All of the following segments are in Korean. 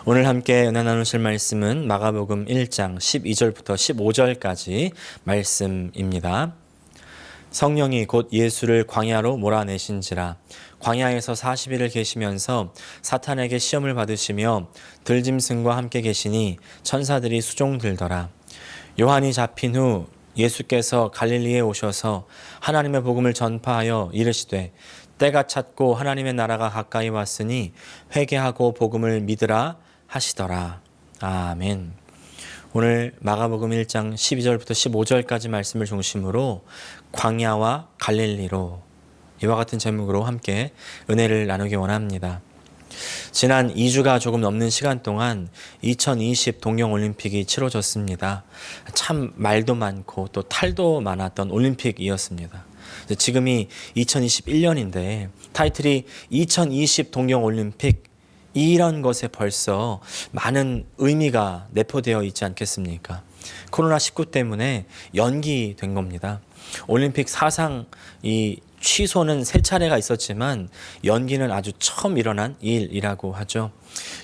오늘 함께 은혜 나누실 말씀은 마가복음 1장 12절부터 15절까지 말씀입니다. 성령이 곧 예수를 광야로 몰아내신지라 광야에서 40일을 계시면서 사탄에게 시험을 받으시며 들짐승과 함께 계시니 천사들이 수종들더라. 요한이 잡힌 후 예수께서 갈릴리에 오셔서 하나님의 복음을 전파하여 이르시되 때가 찼고 하나님의 나라가 가까이 왔으니 회개하고 복음을 믿으라 하시더라. 아멘. 오늘 마가복음 1장 12절부터 15절까지 말씀을 중심으로 광야와 갈릴리로 이와 같은 제목으로 함께 은혜를 나누기 원합니다. 지난 2주가 조금 넘는 시간 동안 2020 동경올림픽이 치러졌습니다. 참 말도 많고 또 탈도 많았던 올림픽이었습니다. 지금이 2021년인데 타이틀이 2020 동경올림픽, 이런 것에 벌써 많은 의미가 내포되어 있지 않겠습니까? 코로나19 때문에 연기된 겁니다. 올림픽 사상 이 취소는 3차례가 있었지만 연기는 아주 처음 일어난 일이라고 하죠.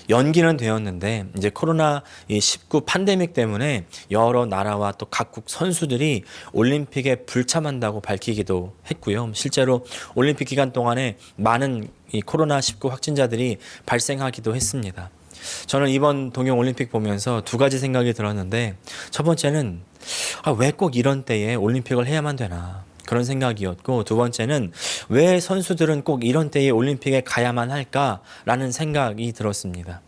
연기는 되었는데 이제 코로나19 팬데믹 때문에 여러 나라와 또 각국 선수들이 올림픽에 불참한다고 밝히기도 했고요. 실제로 올림픽 기간 동안에 많은 이 코로나19 확진자들이 발생하기도 했습니다. 저는 이번 동경올림픽 보면서 두 가지 생각이 들었는데, 첫 번째는 왜 꼭 이런 때에 올림픽을 해야만 되나, 그런 생각이었고, 두 번째는 왜 선수들은 꼭 이런 때에 올림픽에 가야만 할까라는 생각이 들었습니다.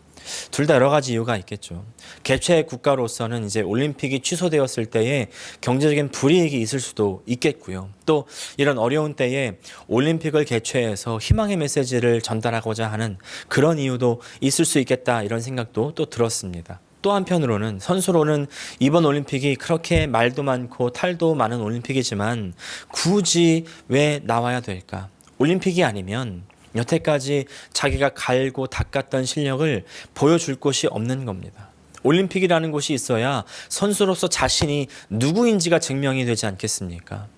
둘 다 여러 가지 이유가 있겠죠. 개최 국가로서는 이제 올림픽이 취소되었을 때에 경제적인 불이익이 있을 수도 있겠고요. 또 이런 어려운 때에 올림픽을 개최해서 희망의 메시지를 전달하고자 하는 그런 이유도 있을 수 있겠다, 이런 생각도 또 들었습니다. 또 한편으로는 선수로는 이번 올림픽이 그렇게 말도 많고 탈도 많은 올림픽이지만 굳이 왜 나와야 될까? 올림픽이 아니면 여태까지 자기가 갈고 닦았던 실력을 보여줄 곳이 없는 겁니다. 올림픽이라는 곳이 있어야 선수로서 자신이 누구인지가 증명이 되지 않겠습니까?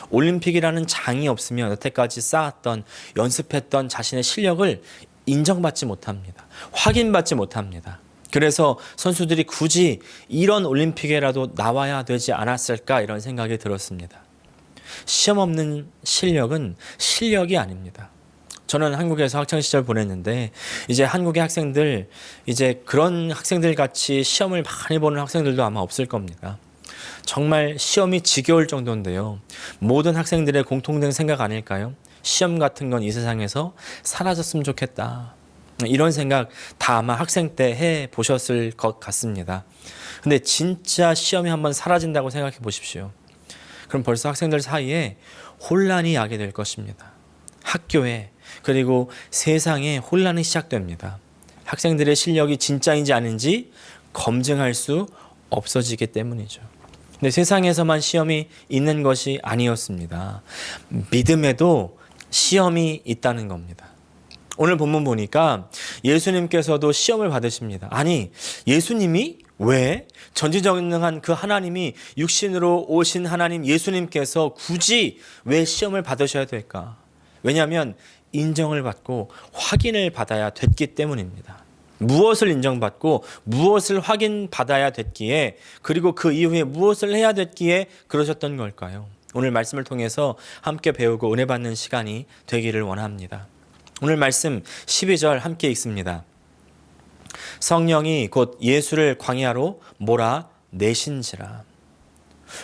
올림픽이라는 장이 없으면 여태까지 쌓았던, 연습했던 자신의 실력을 인정받지 못합니다. 확인받지 못합니다. 그래서 선수들이 굳이 이런 올림픽에라도 나와야 되지 않았을까, 이런 생각이 들었습니다. 시험 없는 실력은 실력이 아닙니다. 저는 한국에서 학창시절 보냈는데 이제 한국의 학생들, 이제 그런 학생들 같이 시험을 많이 보는 학생들도 아마 없을 겁니다. 정말 시험이 지겨울 정도인데요. 모든 학생들의 공통된 생각 아닐까요? 시험 같은 건 이 세상에서 사라졌으면 좋겠다, 이런 생각 다 아마 학생 때 해보셨을 것 같습니다. 근데 진짜 시험이 한번 사라진다고 생각해 보십시오. 그럼 벌써 학생들 사이에 혼란이 야게 될 것입니다. 학교에, 그리고 세상에 혼란이 시작됩니다. 학생들의 실력이 진짜인지 아닌지 검증할 수 없어지기 때문이죠. 근데 세상에서만 시험이 있는 것이 아니었습니다. 믿음에도 시험이 있다는 겁니다. 오늘 본문 보니까 예수님께서도 시험을 받으십니다. 아니, 예수님이 왜? 전지전능한 그 하나님이 육신으로 오신 하나님 예수님께서 굳이 왜 시험을 받으셔야 될까? 왜냐하면 인정을 받고 확인을 받아야 됐기 때문입니다. 무엇을 인정받고 무엇을 확인받아야 됐기에, 그리고 그 이후에 무엇을 해야 됐기에 그러셨던 걸까요? 오늘 말씀을 통해서 함께 배우고 은혜 받는 시간이 되기를 원합니다. 오늘 말씀 12절 함께 읽습니다. 성령이 곧 예수를 광야로 몰아내신지라.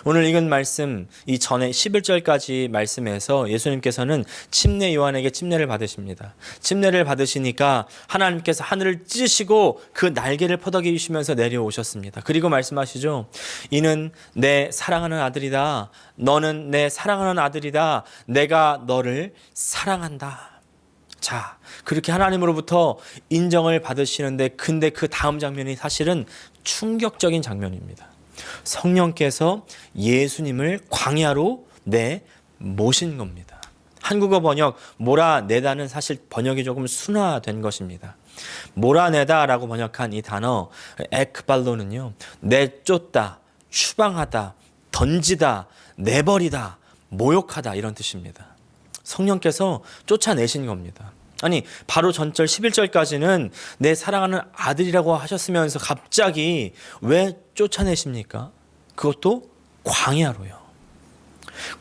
오늘 읽은 말씀 이전에 11절까지 말씀에서 예수님께서는 침례 요한에게 침례를 받으십니다. 침례를 받으시니까 하나님께서 하늘을 찢으시고 그 날개를 퍼덕이시면서 내려오셨습니다. 그리고 말씀하시죠. 이는 내 사랑하는 아들이다. 너는 내 사랑하는 아들이다. 내가 너를 사랑한다. 자, 그렇게 하나님으로부터 인정을 받으시는데, 근데 그 다음 장면이 사실은 충격적인 장면입니다. 성령께서 예수님을 광야로 모신 겁니다. 한국어 번역 몰아내다는 사실 번역이 조금 순화된 것입니다. 몰아내다라고 번역한 이 단어 에크발로는요, 내쫓다, 추방하다, 던지다, 내버리다, 모욕하다, 이런 뜻입니다. 성령께서 쫓아내신 겁니다. 아니 바로 전절 11절까지는 내 사랑하는 아들이라고 하셨으면서 갑자기 왜 쫓아내십니까? 그것도 광야로요.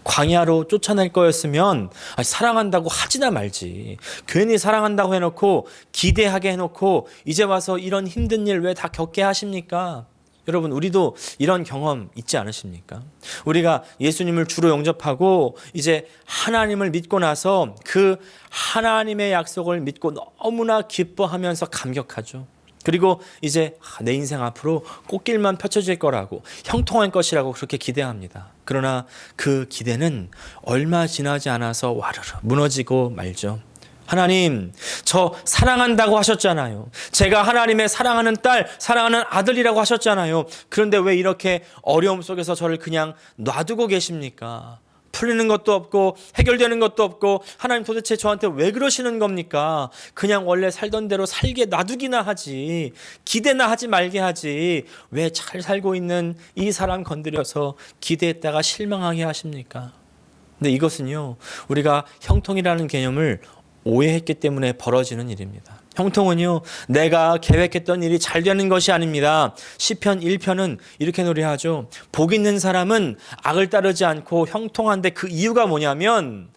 광야로 쫓아낼 거였으면 사랑한다고 하지나 말지. 괜히 사랑한다고 해놓고 기대하게 해놓고 이제 와서 이런 힘든 일 왜 다 겪게 하십니까? 여러분, 우리도 이런 경험 있지 않으십니까? 우리가 예수님을 주로 영접하고 이제 하나님을 믿고 나서 그 하나님의 약속을 믿고 너무나 기뻐하면서 감격하죠. 그리고 이제 내 인생 앞으로 꽃길만 펼쳐질 거라고, 형통할 것이라고 그렇게 기대합니다. 그러나 그 기대는 얼마 지나지 않아서 와르르 무너지고 말죠. 하나님, 저 사랑한다고 하셨잖아요. 제가 하나님의 사랑하는 딸, 사랑하는 아들이라고 하셨잖아요. 그런데 왜 이렇게 어려움 속에서 저를 그냥 놔두고 계십니까? 풀리는 것도 없고 해결되는 것도 없고 하나님 도대체 저한테 왜 그러시는 겁니까? 그냥 원래 살던 대로 살게 놔두기나 하지, 기대나 하지 말게 하지, 왜 잘 살고 있는 이 사람 건드려서 기대했다가 실망하게 하십니까? 근데 이것은요, 우리가 형통이라는 개념을 오해했기 때문에 벌어지는 일입니다. 형통은요, 내가 계획했던 일이 잘 되는 것이 아닙니다. 시편 1편은 이렇게 노래하죠. 복 있는 사람은 악을 따르지 않고 형통한데 그 이유가 뭐냐면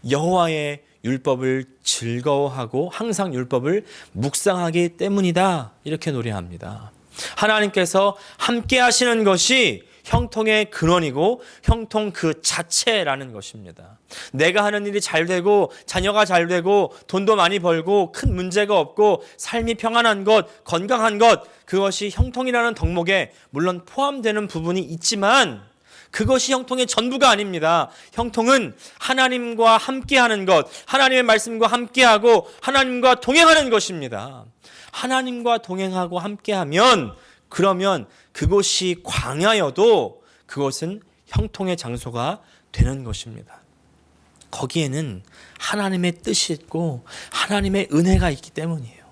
여호와의 율법을 즐거워하고 항상 율법을 묵상하기 때문이다. 이렇게 노래합니다. 하나님께서 함께 하시는 것이 형통의 근원이고 형통 그 자체라는 것입니다. 내가 하는 일이 잘 되고 자녀가 잘 되고 돈도 많이 벌고 큰 문제가 없고 삶이 평안한 것, 건강한 것, 그것이 형통이라는 덕목에 물론 포함되는 부분이 있지만 그것이 형통의 전부가 아닙니다. 형통은 하나님과 함께하는 것, 하나님의 말씀과 함께하고 하나님과 동행하는 것입니다. 하나님과 동행하고 함께하면 그러면 그곳이 광야여도 그것은 형통의 장소가 되는 것입니다. 거기에는 하나님의 뜻이 있고 하나님의 은혜가 있기 때문이에요.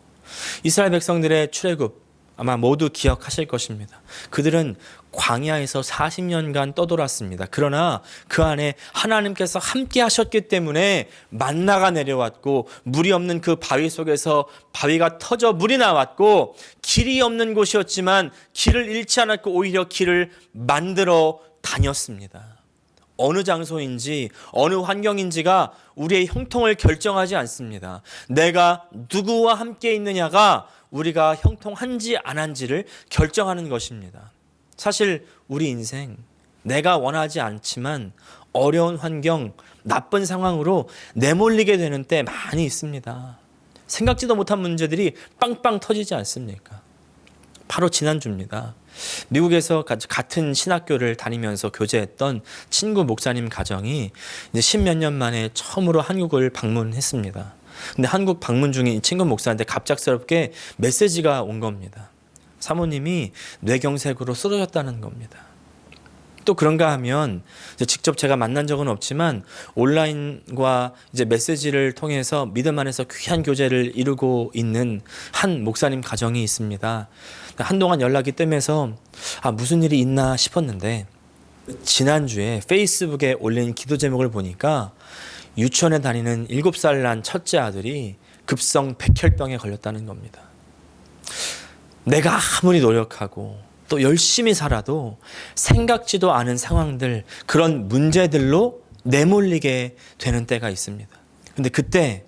이스라엘 백성들의 출애굽 아마 모두 기억하실 것입니다. 그들은 광야에서 40년간 떠돌았습니다. 그러나 그 안에 하나님께서 함께 하셨기 때문에 만나가 내려왔고 물이 없는 그 바위 속에서 바위가 터져 물이 나왔고 길이 없는 곳이었지만 길을 잃지 않았고 오히려 길을 만들어 다녔습니다. 어느 장소인지 어느 환경인지가 우리의 형통을 결정하지 않습니다. 내가 누구와 함께 있느냐가 우리가 형통한지 안 한지를 결정하는 것입니다. 사실 우리 인생 내가 원하지 않지만 어려운 환경, 나쁜 상황으로 내몰리게 되는 때 많이 있습니다. 생각지도 못한 문제들이 빵빵 터지지 않습니까? 바로 지난주입니다. 미국에서 같은 신학교를 다니면서 교제했던 친구 목사님 가정이 이제 10몇 년 만에 처음으로 한국을 방문했습니다. 근데 한국 방문 중에 이 친구 목사한테 갑작스럽게 메시지가 온 겁니다. 사모님이 뇌경색으로 쓰러졌다는 겁니다. 또 그런가 하면 직접 제가 만난 적은 없지만 온라인과 이제 메시지를 통해서 믿음 안에서 귀한 교제를 이루고 있는 한 목사님 가정이 있습니다. 한동안 연락이 뜸해서 무슨 일이 있나 싶었는데 지난주에 페이스북에 올린 기도 제목을 보니까 유치원에 다니는 7살 난 첫째 아들이 급성 백혈병에 걸렸다는 겁니다. 내가 아무리 노력하고 또 열심히 살아도 생각지도 않은 상황들, 그런 문제들로 내몰리게 되는 때가 있습니다. 근데 그때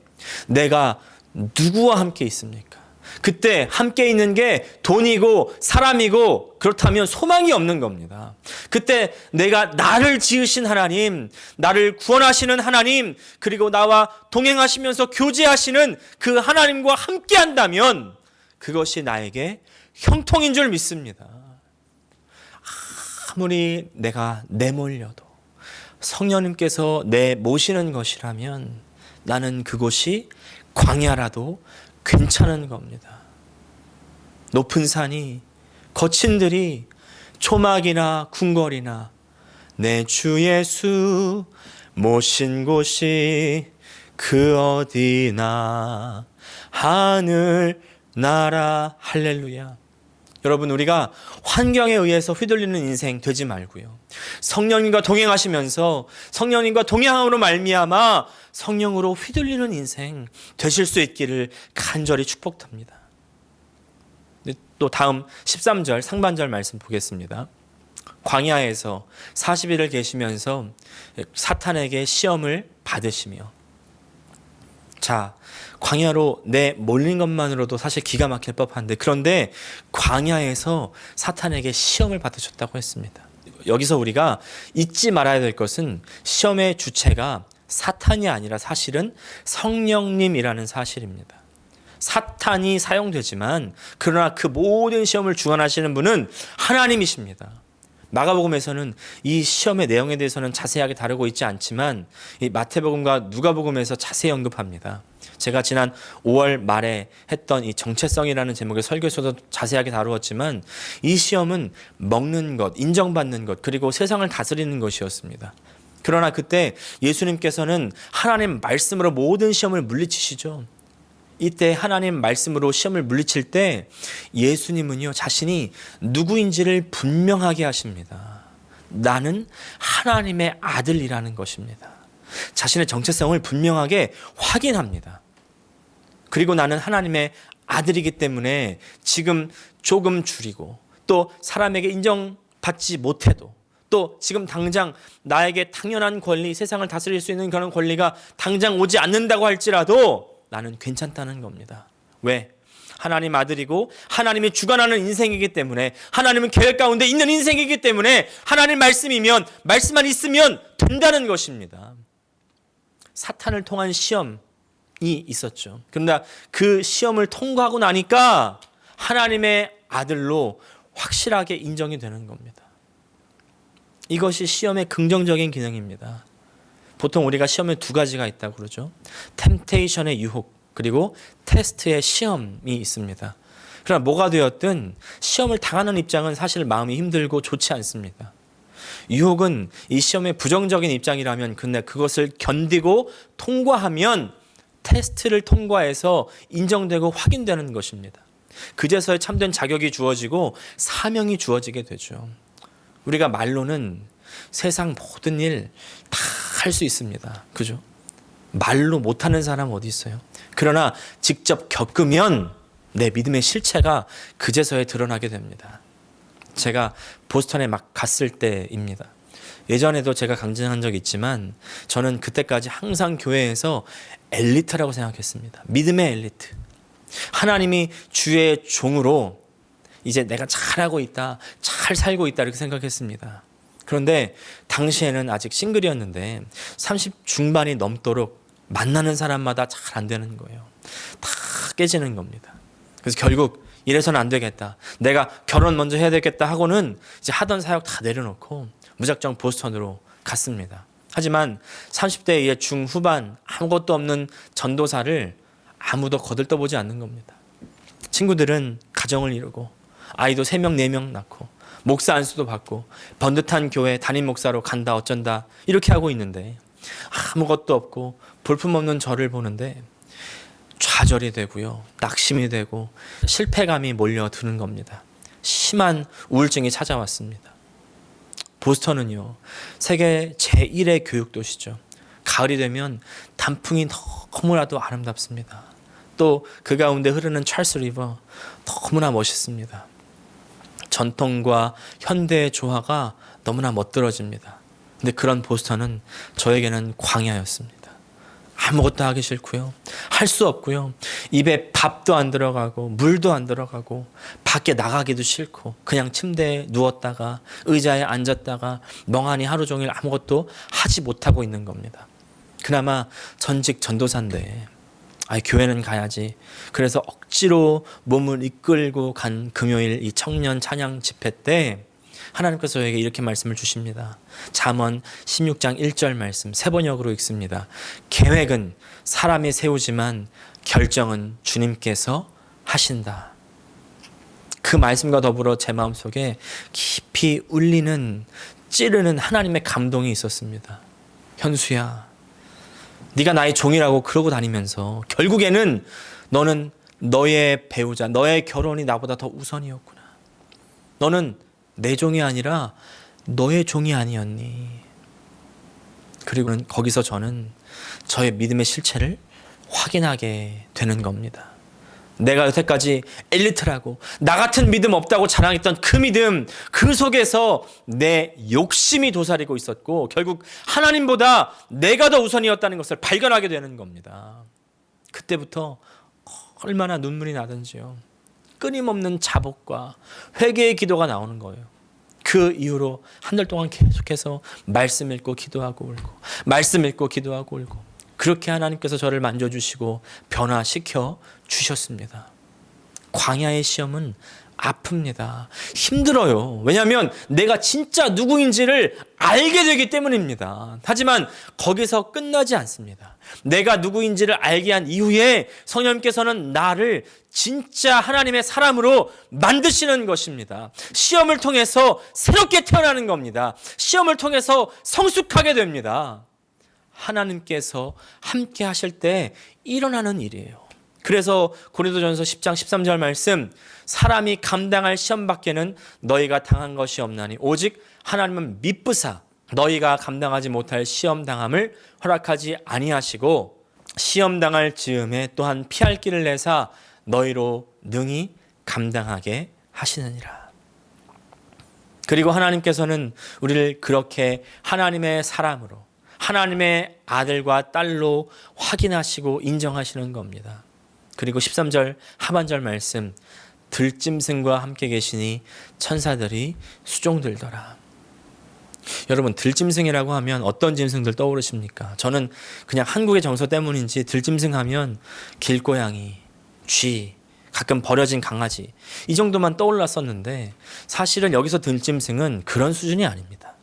내가 누구와 함께 있습니까? 그때 함께 있는 게 돈이고 사람이고 그렇다면 소망이 없는 겁니다. 그때 내가 나를 지으신 하나님, 나를 구원하시는 하나님, 그리고 나와 동행하시면서 교제하시는 그 하나님과 함께 한다면 그것이 나에게 형통인 줄 믿습니다. 아무리 내가 내몰려도 성령님께서 내 모시는 것이라면 나는 그곳이 광야라도 괜찮은 겁니다. 높은 산이, 거친 들이, 초막이나 궁궐이나 내 주 예수 모신 곳이 그 어디나 하늘 나라 할렐루야. 여러분, 우리가 환경에 의해서 휘둘리는 인생 되지 말고요. 성령님과 동행하시면서 성령님과 동행함으로 말미암아 성령으로 휘둘리는 인생 되실 수 있기를 간절히 축복합니다. 또 다음 13절 상반절 말씀 보겠습니다. 광야에서 40일을 계시면서 사탄에게 시험을 받으시며, 자, 광야로 몰린 것만으로도 사실 기가 막힐 법한데, 그런데 광야에서 사탄에게 시험을 받으셨다고 했습니다. 여기서 우리가 잊지 말아야 될 것은 시험의 주체가 사탄이 아니라 사실은 성령님이라는 사실입니다. 사탄이 사용되지만 그러나 그 모든 시험을 주관하시는 분은 하나님이십니다. 마가복음에서는 이 시험의 내용에 대해서는 자세하게 다루고 있지 않지만 이 마태복음과 누가복음에서 자세히 언급합니다. 제가 지난 5월 말에 했던 이 정체성이라는 제목의 설교에서도 자세하게 다루었지만 이 시험은 먹는 것, 인정받는 것, 그리고 세상을 다스리는 것이었습니다. 그러나 그때 예수님께서는 하나님 말씀으로 모든 시험을 물리치시죠. 이때 하나님 말씀으로 시험을 물리칠 때 예수님은요, 자신이 누구인지를 분명하게 하십니다. 나는 하나님의 아들이라는 것입니다. 자신의 정체성을 분명하게 확인합니다. 그리고 나는 하나님의 아들이기 때문에 지금 조금 줄이고, 또 사람에게 인정받지 못해도, 또 지금 당장 나에게 당연한 권리, 세상을 다스릴 수 있는 그런 권리가 당장 오지 않는다고 할지라도 나는 괜찮다는 겁니다. 왜? 하나님 아들이고 하나님이 주관하는 인생이기 때문에, 하나님은 계획 가운데 있는 인생이기 때문에 하나님 말씀이면, 말씀만 있으면 된다는 것입니다. 사탄을 통한 시험이 있었죠. 그러나 그 시험을 통과하고 나니까 하나님의 아들로 확실하게 인정이 되는 겁니다. 이것이 시험의 긍정적인 기능입니다. 보통 우리가 시험에 두 가지가 있다고 그러죠. 템테이션의 유혹, 그리고 테스트의 시험이 있습니다. 그러나 뭐가 되었든 시험을 당하는 입장은 사실 마음이 힘들고 좋지 않습니다. 유혹은 이 시험의 부정적인 입장이라면, 근데 그것을 견디고 통과하면 테스트를 통과해서 인정되고 확인되는 것입니다. 그제서야 참된 자격이 주어지고 사명이 주어지게 되죠. 우리가 말로는 세상 모든 일 다 할 수 있습니다. 그죠? 말로 못하는 사람 어디 있어요? 그러나 직접 겪으면 내 믿음의 실체가 그제서야 드러나게 됩니다. 제가 보스턴에 막 갔을 때입니다. 예전에도 제가 강진한 적이 있지만 저는 그때까지 항상 교회에서 엘리트라고 생각했습니다. 믿음의 엘리트. 하나님이 주의 종으로 이제 내가 잘하고 있다, 잘 살고 있다 이렇게 생각했습니다. 그런데 당시에는 아직 싱글이었는데 30 중반이 넘도록 만나는 사람마다 잘 안 되는 거예요. 다 깨지는 겁니다. 그래서 결국 이래서는 안 되겠다, 내가 결혼 먼저 해야 되겠다 하고는 이제 하던 사역 다 내려놓고 무작정 보스턴으로 갔습니다. 하지만 30대의 중후반 아무것도 없는 전도사를 아무도 거들떠보지 않는 겁니다. 친구들은 가정을 이루고 아이도 3명 4명 낳고 목사 안수도 받고 번듯한 교회 담임 목사로 간다 어쩐다 이렇게 하고 있는데, 아무것도 없고 볼품없는 저를 보는데 좌절이 되고요, 낙심이 되고 실패감이 몰려드는 겁니다. 심한 우울증이 찾아왔습니다. 보스턴은요, 세계 제1의 교육도시죠. 가을이 되면 단풍이 너무나도 아름답습니다. 또 그 가운데 흐르는 찰스 리버 너무나 멋있습니다. 전통과 현대의 조화가 너무나 멋들어집니다. 근데 그런 보스턴은 저에게는 광야였습니다. 아무것도 하기 싫고요, 할 수 없고요, 입에 밥도 안 들어가고 물도 안 들어가고 밖에 나가기도 싫고 그냥 침대에 누웠다가 의자에 앉았다가 멍하니 하루 종일 아무것도 하지 못하고 있는 겁니다. 그나마 전직 전도사인데 교회는 가야지. 그래서 억지로 몸을 이끌고 간 금요일 이 청년 찬양 집회 때 하나님께서 저에게 이렇게 말씀을 주십니다. 잠언 16장 1절 말씀 세 번역으로 읽습니다. 계획은 사람이 세우지만 결정은 주님께서 하신다. 그 말씀과 더불어 제 마음속에 깊이 울리는, 찌르는 하나님의 감동이 있었습니다. 현수야, 네가 나의 종이라고 그러고 다니면서 결국에는 너는 너의 배우자, 너의 결혼이 나보다 더 우선이었구나. 너는 내 종이 아니라 너의 종이 아니었니? 그리고는 거기서 저는 저의 믿음의 실체를 확인하게 되는 겁니다. 내가 여태까지 엘리트라고 나 같은 믿음 없다고 자랑했던 그 믿음, 그 속에서 내 욕심이 도사리고 있었고 결국 하나님보다 내가 더 우선이었다는 것을 발견하게 되는 겁니다. 그때부터 얼마나 눈물이 나든지요. 끊임없는 자복과 회개의 기도가 나오는 거예요. 그 이후로 한 달 동안 계속해서 말씀 읽고 기도하고 울고 말씀 읽고 기도하고 울고 그렇게 하나님께서 저를 만져주시고 변화시켜 주셨습니다. 광야의 시험은 아픕니다. 힘들어요. 왜냐하면 내가 진짜 누구인지를 알게 되기 때문입니다. 하지만 거기서 끝나지 않습니다. 내가 누구인지를 알게 한 이후에 성령님께서는 나를 진짜 하나님의 사람으로 만드시는 것입니다. 시험을 통해서 새롭게 태어나는 겁니다. 시험을 통해서 성숙하게 됩니다. 하나님께서 함께 하실 때 일어나는 일이에요. 그래서 고린도전서 10장 13절 말씀, 사람이 감당할 시험 밖에는 너희가 당한 것이 없나니 오직 하나님은 미쁘사 너희가 감당하지 못할 시험 당함을 허락하지 아니하시고 시험 당할 즈음에 또한 피할 길을 내사 너희로 능히 감당하게 하시느니라. 그리고 하나님께서는 우리를 그렇게 하나님의 사람으로 하나님의 아들과 딸로 확인하시고 인정하시는 겁니다. 그리고 13절 하반절 말씀, 들짐승과 함께 계시니 천사들이 수종들더라. 여러분, 들짐승이라고 하면 어떤 짐승들 떠오르십니까? 저는 그냥 한국의 정서 때문인지 들짐승 하면 길고양이, 쥐, 가끔 버려진 강아지 이 정도만 떠올랐었는데 사실은 여기서 들짐승은 그런 수준이 아닙니다.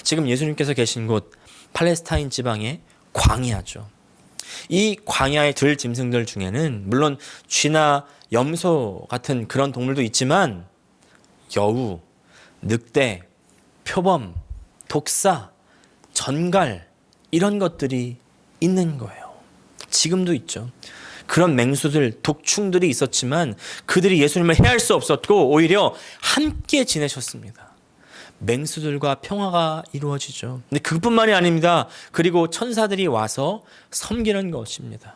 지금 예수님께서 계신 곳 팔레스타인 지방의 광야죠. 이 광야의 들짐승들 중에는 물론 쥐나 염소 같은 그런 동물도 있지만 여우, 늑대, 표범, 독사, 전갈 이런 것들이 있는 거예요. 지금도 있죠. 그런 맹수들, 독충들이 있었지만 그들이 예수님을 해할 수 없었고 오히려 함께 지내셨습니다. 맹수들과 평화가 이루어지죠. 근데 그뿐만이 아닙니다. 그리고 천사들이 와서 섬기는 것입니다.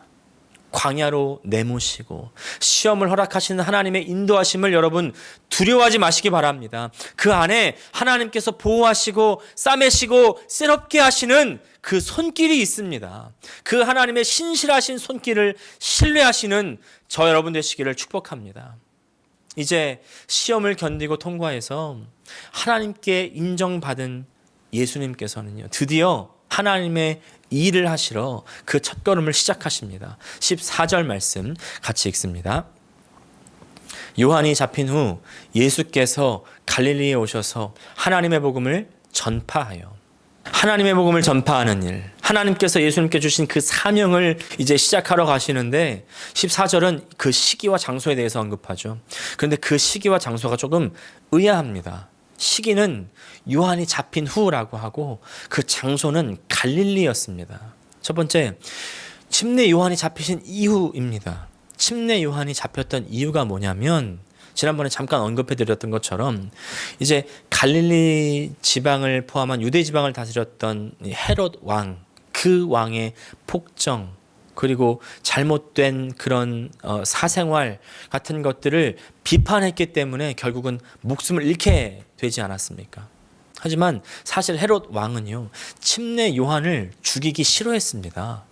광야로 내모시고 시험을 허락하시는 하나님의 인도하심을 여러분 두려워하지 마시기 바랍니다. 그 안에 하나님께서 보호하시고 싸매시고 새롭게 하시는 그 손길이 있습니다. 그 하나님의 신실하신 손길을 신뢰하시는 저 여러분 되시기를 축복합니다. 이제 시험을 견디고 통과해서 하나님께 인정받은 예수님께서는요, 드디어 하나님의 일을 하시러 그 첫걸음을 시작하십니다. 14절 말씀 같이 읽습니다. 요한이 잡힌 후 예수께서 갈릴리에 오셔서 하나님의 복음을 전파하여 하나님의 복음을 전파하는 일, 하나님께서 예수님께 주신 그 사명을 이제 시작하러 가시는데 14절은 그 시기와 장소에 대해서 언급하죠. 그런데 그 시기와 장소가 조금 의아합니다. 시기는 요한이 잡힌 후라고 하고 그 장소는 갈릴리였습니다. 첫 번째, 침례 요한이 잡히신 이후입니다. 침례 요한이 잡혔던 이유가 뭐냐면 지난번에 잠깐 언급해드렸던 것처럼 이제 갈릴리 지방을 포함한 유대 지방을 다스렸던 헤롯 왕, 그 왕의 폭정 그리고 잘못된 그런 사생활 같은 것들을 비판했기 때문에 결국은 목숨을 잃게 되지 않았습니까? 하지만 사실 헤롯 왕은요, 침례 요한을 죽이기 싫어했습니다.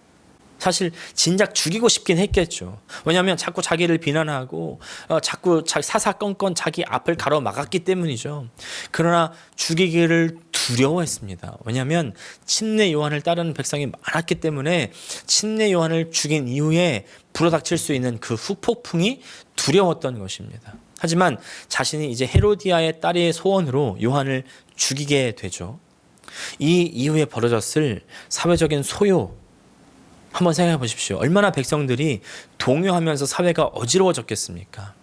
사실 진작 죽이고 싶긴 했겠죠. 왜냐하면 자꾸 자기를 비난하고 자꾸 사사건건 자기 앞을 가로막았기 때문이죠. 그러나 죽이기를 두려워했습니다. 왜냐하면 침례 요한을 따르는 백성이 많았기 때문에 침례 요한을 죽인 이후에 불어닥칠 수 있는 그 후폭풍이 두려웠던 것입니다. 하지만 자신이 이제 헤로디아의 딸의 소원으로 요한을 죽이게 되죠. 이 이후에 벌어졌을 사회적인 소요, 한번 생각해 보십시오. 얼마나 백성들이 동요하면서 사회가 어지러워졌겠습니까?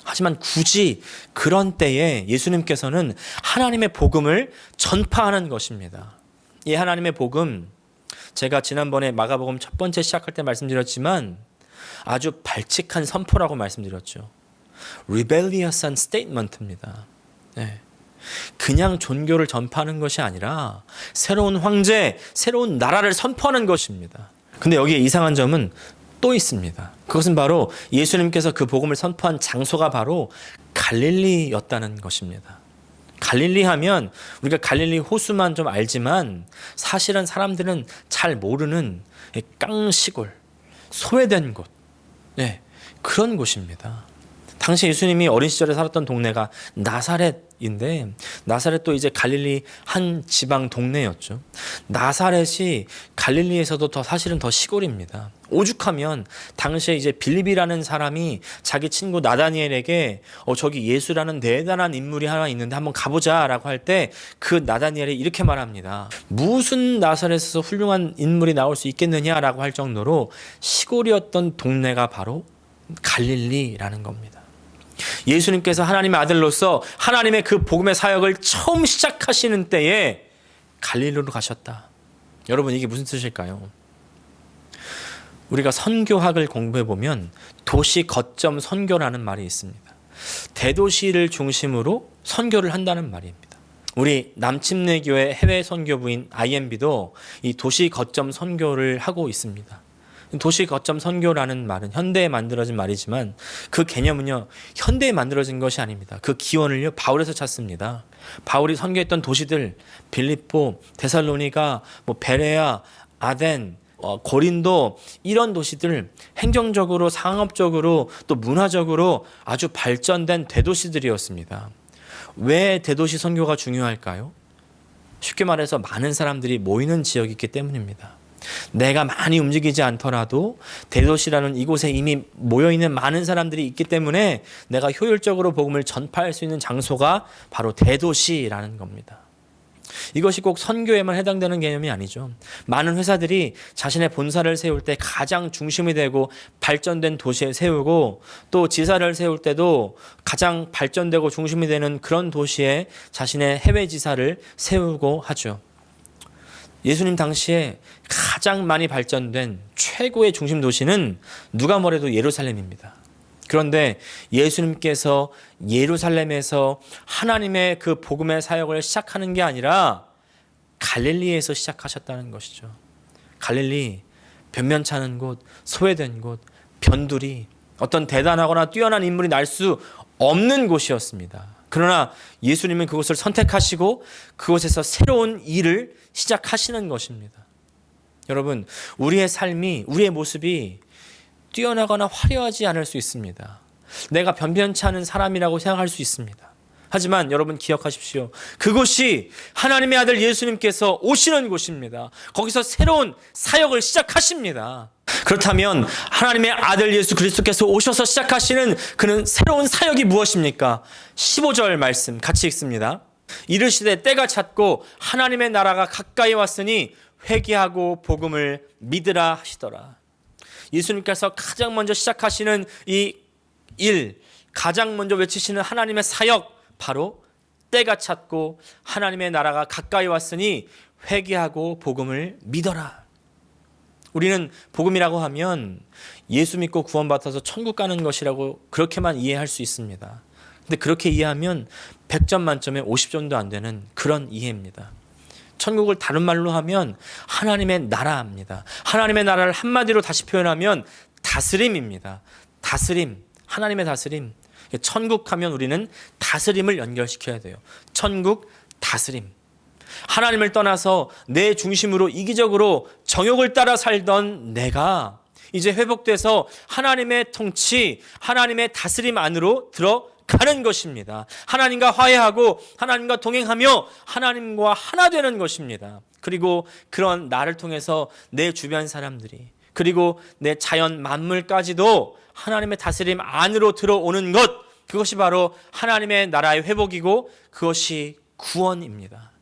하지만 굳이 그런 때에 예수님께서는 하나님의 복음을 전파하는 것입니다. 이 하나님의 복음, 제가 지난번에 마가복음 첫 번째 시작할 때 말씀드렸지만 아주 발칙한 선포라고 말씀드렸죠. Rebellious statement입니다. 네. 그냥 종교를 전파하는 것이 아니라 새로운 황제, 새로운 나라를 선포하는 것입니다. 근데 여기에 이상한 점은 또 있습니다. 그것은 바로 예수님께서 그 복음을 선포한 장소가 바로 갈릴리였다는 것입니다. 갈릴리 하면 우리가 갈릴리 호수만 좀 알지만 사실은 사람들은 잘 모르는 깡시골, 소외된 곳, 네, 그런 곳입니다. 당시 예수님이 어린 시절에 살았던 동네가 나사렛인데, 나사렛도 이제 갈릴리 한 지방 동네였죠. 나사렛이 갈릴리에서도 사실은 더 시골입니다. 오죽하면 당시에 이제 빌립이라는 사람이 자기 친구 나다니엘에게 저기 예수라는 대단한 인물이 하나 있는데 한번 가보자라고 할 때 그 나다니엘이 이렇게 말합니다. 무슨 나사렛에서 훌륭한 인물이 나올 수 있겠느냐라고 할 정도로 시골이었던 동네가 바로 갈릴리라는 겁니다. 예수님께서 하나님의 아들로서 하나님의 그 복음의 사역을 처음 시작하시는 때에 갈릴리로 가셨다. 여러분, 이게 무슨 뜻일까요? 우리가 선교학을 공부해 보면 도시 거점 선교라는 말이 있습니다. 대도시를 중심으로 선교를 한다는 말입니다. 우리 남침내교회 해외 선교부인 IMB도 이 도시 거점 선교를 하고 있습니다. 도시 거점 선교라는 말은 현대에 만들어진 말이지만 그 개념은요, 현대에 만들어진 것이 아닙니다. 그 기원을요, 바울에서 찾습니다. 바울이 선교했던 도시들, 빌립보, 데살로니가, 베레아, 아덴, 고린도, 이런 도시들 행정적으로, 상업적으로, 또 문화적으로 아주 발전된 대도시들이었습니다. 왜 대도시 선교가 중요할까요? 쉽게 말해서 많은 사람들이 모이는 지역이기 때문입니다. 내가 많이 움직이지 않더라도 대도시라는 이곳에 이미 모여있는 많은 사람들이 있기 때문에 내가 효율적으로 복음을 전파할 수 있는 장소가 바로 대도시라는 겁니다. 이것이 꼭 선교에만 해당되는 개념이 아니죠. 많은 회사들이 자신의 본사를 세울 때 가장 중심이 되고 발전된 도시에 세우고, 또 지사를 세울 때도 가장 발전되고 중심이 되는 그런 도시에 자신의 해외 지사를 세우고 하죠. 예수님 당시에 가장 많이 발전된 최고의 중심 도시는 누가 뭐래도 예루살렘입니다. 그런데 예수님께서 예루살렘에서 하나님의 그 복음의 사역을 시작하는 게 아니라 갈릴리에서 시작하셨다는 것이죠. 갈릴리, 변면찮은 곳, 소외된 곳, 변두리, 어떤 대단하거나 뛰어난 인물이 날 수 없는 곳이었습니다. 그러나 예수님은 그곳을 선택하시고 그곳에서 새로운 일을 시작하시는 것입니다. 여러분, 우리의 삶이, 우리의 모습이 뛰어나거나 화려하지 않을 수 있습니다. 내가 변변치 않은 사람이라고 생각할 수 있습니다. 하지만 여러분 기억하십시오. 그곳이 하나님의 아들 예수님께서 오시는 곳입니다. 거기서 새로운 사역을 시작하십니다. 그렇다면 하나님의 아들 예수 그리스도께서 오셔서 시작하시는 그는 새로운 사역이 무엇입니까? 15절 말씀 같이 읽습니다. 이르시되 때가 찼고 하나님의 나라가 가까이 왔으니 회개하고 복음을 믿으라 하시더라. 예수님께서 가장 먼저 시작하시는 이 일, 가장 먼저 외치시는 하나님의 사역, 바로 때가 찼고 하나님의 나라가 가까이 왔으니 회개하고 복음을 믿어라. 우리는 복음이라고 하면 예수 믿고 구원받아서 천국 가는 것이라고 그렇게만 이해할 수 있습니다. 근데 그렇게 이해하면 100점 만점에 50점도 안 되는 그런 이해입니다. 천국을 다른 말로 하면 하나님의 나라입니다. 하나님의 나라를 한마디로 다시 표현하면 다스림입니다. 다스림, 하나님의 다스림. 천국 하면 우리는 다스림을 연결시켜야 돼요. 천국, 다스림. 하나님을 떠나서 내 중심으로 이기적으로 정욕을 따라 살던 내가 이제 회복돼서 하나님의 통치, 하나님의 다스림 안으로 들어가는 것입니다. 하나님과 화해하고 하나님과 동행하며 하나님과 하나 되는 것입니다. 그리고 그런 나를 통해서 내 주변 사람들이, 그리고 내 자연 만물까지도 하나님의 다스림 안으로 들어오는 것, 그것이 바로 하나님의 나라의 회복이고 그것이 구원입니다.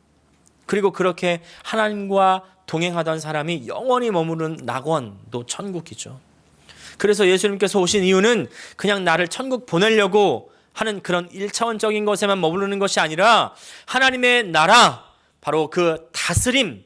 그리고 그렇게 하나님과 동행하던 사람이 영원히 머무는 낙원도 천국이죠. 그래서 예수님께서 오신 이유는 그냥 나를 천국 보내려고 하는 그런 1차원적인 것에만 머무르는 것이 아니라 하나님의 나라, 바로 그 다스림,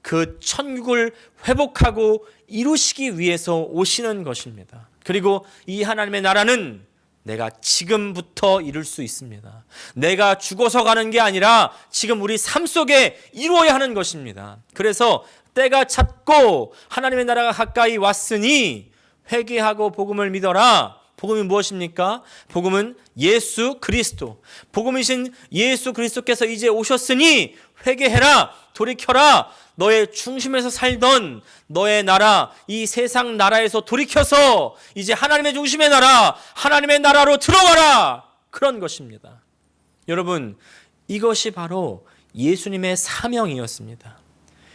그 천국을 회복하고 이루시기 위해서 오시는 것입니다. 그리고 이 하나님의 나라는 내가 지금부터 이룰 수 있습니다. 내가 죽어서 가는 게 아니라 지금 우리 삶 속에 이루어야 하는 것입니다. 그래서 때가 찼고 하나님의 나라가 가까이 왔으니 회개하고 복음을 믿어라. 복음이 무엇입니까? 복음은 예수 그리스도. 복음이신 예수 그리스도께서 이제 오셨으니 회개해라. 돌이켜라. 너의 중심에서 살던 너의 나라, 이 세상 나라에서 돌이켜서 이제 하나님의 중심의 나라, 하나님의 나라로 들어가라. 그런 것입니다. 여러분, 이것이 바로 예수님의 사명이었습니다.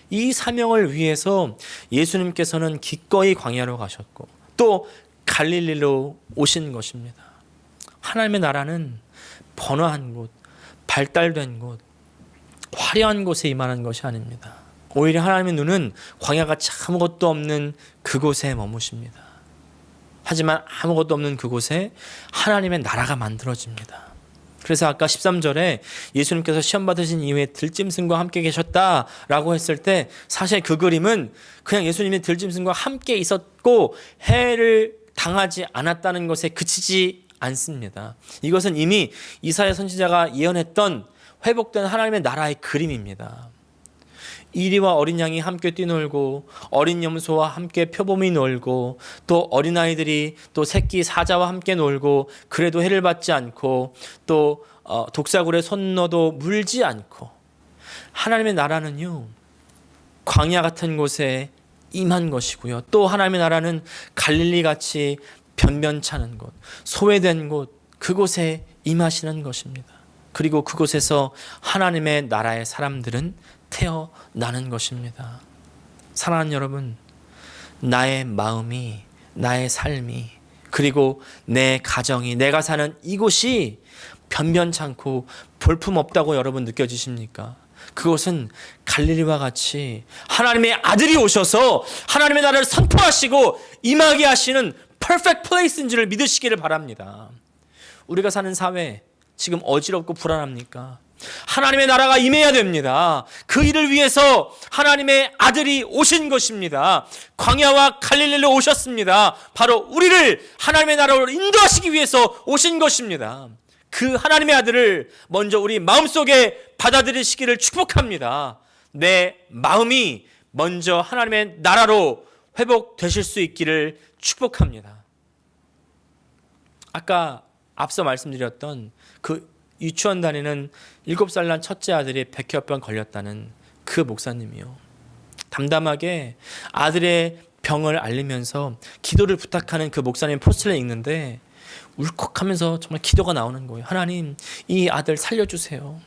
이 사명을 위해서 예수님께서는 기꺼이 광야로 가셨고 또 갈릴리로 오신 것입니다. 하나님의 나라는 번화한 곳, 발달된 곳, 화려한 곳에 임하는 것이 아닙니다. 오히려 하나님의 눈은 광야가 아무것도 없는 그곳에 머무십니다. 하지만 아무것도 없는 그곳에 하나님의 나라가 만들어집니다. 그래서 아까 13절에 예수님께서 시험 받으신 이후에 들짐승과 함께 계셨다라고 했을 때 사실 그 그림은 그냥 예수님이 들짐승과 함께 있었고 해를 당하지 않았다는 것에 그치지 않습니다. 이것은 이미 이사야 선지자가 예언했던 회복된 하나님의 나라의 그림입니다. 이리와 어린 양이 함께 뛰놀고 어린 염소와 함께 표범이 놀고 또 어린아이들이 또 새끼 사자와 함께 놀고 그래도 해를 받지 않고 또 독사굴에 손 넣어도 물지 않고 하나님의 나라는요 광야 같은 곳에 임한 것이고요. 또 하나님의 나라는 갈릴리 같이 변변찮은 곳, 소외된 곳 그곳에 임하시는 것입니다. 그리고 그곳에서 하나님의 나라의 사람들은 태어나는 것입니다. 사랑하는 여러분, 나의 마음이, 나의 삶이, 그리고 내 가정이, 내가 사는 이곳이 변변찮고 볼품없다고 여러분 느껴지십니까? 그것은 갈릴리와 같이 하나님의 아들이 오셔서 하나님의 나라를 선포하시고 임하게 하시는 perfect place인지를 믿으시기를 바랍니다. 우리가 사는 사회 지금 어지럽고 불안합니까? 하나님의 나라가 임해야 됩니다. 그 일을 위해서 하나님의 아들이 오신 것입니다. 광야와 갈릴리로 오셨습니다. 바로 우리를 하나님의 나라로 인도하시기 위해서 오신 것입니다. 그 하나님의 아들을 먼저 우리 마음속에 받아들이시기를 축복합니다. 내 마음이 먼저 하나님의 나라로 회복되실 수 있기를 축복합니다. 아까 앞서 말씀드렸던 그 유치원 다니는 7살 난 첫째 아들이 백혈병 걸렸다는 그 목사님이요. 담담하게 아들의 병을 알리면서 기도를 부탁하는 그 목사님 포스터를 읽는데 울컥하면서 정말 기도가 나오는 거예요. 하나님, 이 아들 살려주세요.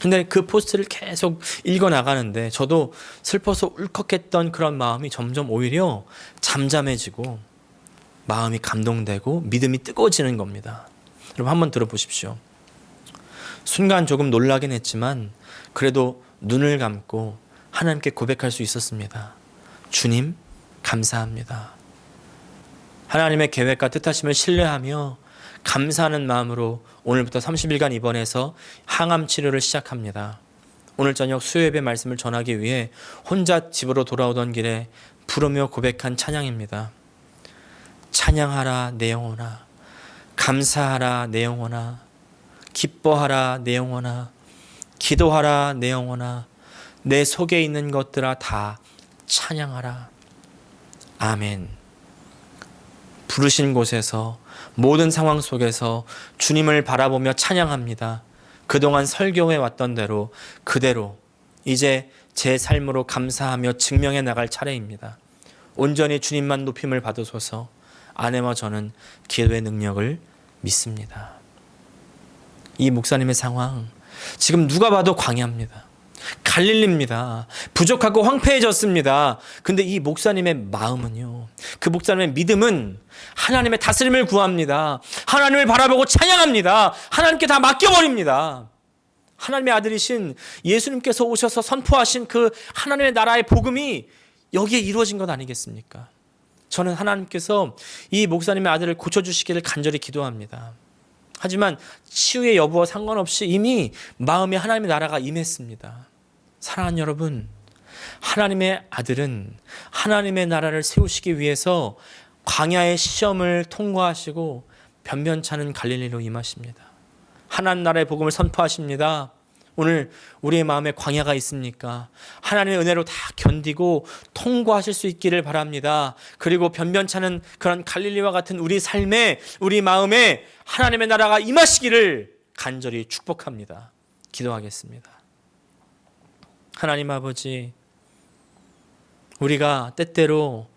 근데 그 포스트를 계속 읽어나가는데 저도 슬퍼서 울컥했던 그런 마음이 점점 오히려 잠잠해지고 마음이 감동되고 믿음이 뜨거워지는 겁니다. 여러분 한번 들어보십시오. 순간 조금 놀라긴 했지만 그래도 눈을 감고 하나님께 고백할 수 있었습니다. 주님, 감사합니다. 하나님의 계획과 뜻하심을 신뢰하며 감사하는 마음으로 오늘부터 30일간 입원해서 항암 치료를 시작합니다. 오늘 저녁 수요예배 말씀을 전하기 위해 혼자 집으로 돌아오던 길에 부르며 고백한 찬양입니다. 찬양하라 내 영혼아, 감사하라 내 영혼아, 기뻐하라 내 영혼아, 기도하라 내 영혼아, 내 속에 있는 것들아 다 찬양하라. 아멘. 부르신 곳에서 모든 상황 속에서 주님을 바라보며 찬양합니다. 그동안 설교해 왔던 대로 그대로 이제 제 삶으로 감사하며 증명해 나갈 차례입니다. 온전히 주님만 높임을 받으소서. 아내와 저는 기도의 능력을 믿습니다. 이 목사님의 상황 지금 누가 봐도 광야입니다. 갈릴리입니다. 부족하고 황폐해졌습니다. 근데 이 목사님의 마음은요, 그 목사님의 믿음은 하나님의 다스림을 구합니다. 하나님을 바라보고 찬양합니다. 하나님께 다 맡겨버립니다. 하나님의 아들이신 예수님께서 오셔서 선포하신 그 하나님의 나라의 복음이 여기에 이루어진 것 아니겠습니까? 저는 하나님께서 이 목사님의 아들을 고쳐주시기를 간절히 기도합니다. 하지만 치유의 여부와 상관없이 이미 마음에 하나님의 나라가 임했습니다. 사랑하는 여러분, 하나님의 아들은 하나님의 나라를 세우시기 위해서 광야의 시험을 통과하시고 변변찮은 갈릴리로 임하십니다. 하나님 나라의 복음을 선포하십니다. 오늘 우리의 마음에 광야가 있습니까? 하나님의 은혜로 다 견디고 통과하실 수 있기를 바랍니다. 그리고 변변찮은 그런 갈릴리와 같은 우리 삶에, 우리 마음에 하나님의 나라가 임하시기를 간절히 축복합니다. 기도하겠습니다. 하나님 아버지, 우리가 때때로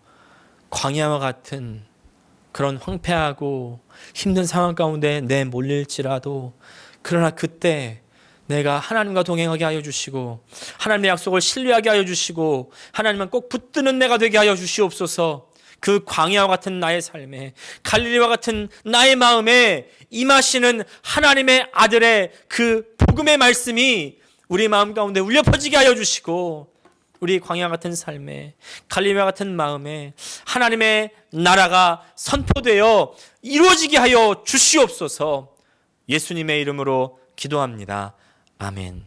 광야와 같은 그런 황폐하고 힘든 상황 가운데 내몰릴지라도, 그러나 그때 내가 하나님과 동행하게 하여 주시고 하나님의 약속을 신뢰하게 하여 주시고 하나님은 꼭 붙드는 내가 되게 하여 주시옵소서. 그 광야와 같은 나의 삶에, 갈릴리와 같은 나의 마음에 임하시는 하나님의 아들의 그 복음의 말씀이 우리 마음 가운데 울려 퍼지게 하여 주시고, 우리 광야 같은 삶에, 갈릴리와 같은 마음에 하나님의 나라가 선포되어 이루어지게 하여 주시옵소서. 예수님의 이름으로 기도합니다. 아멘.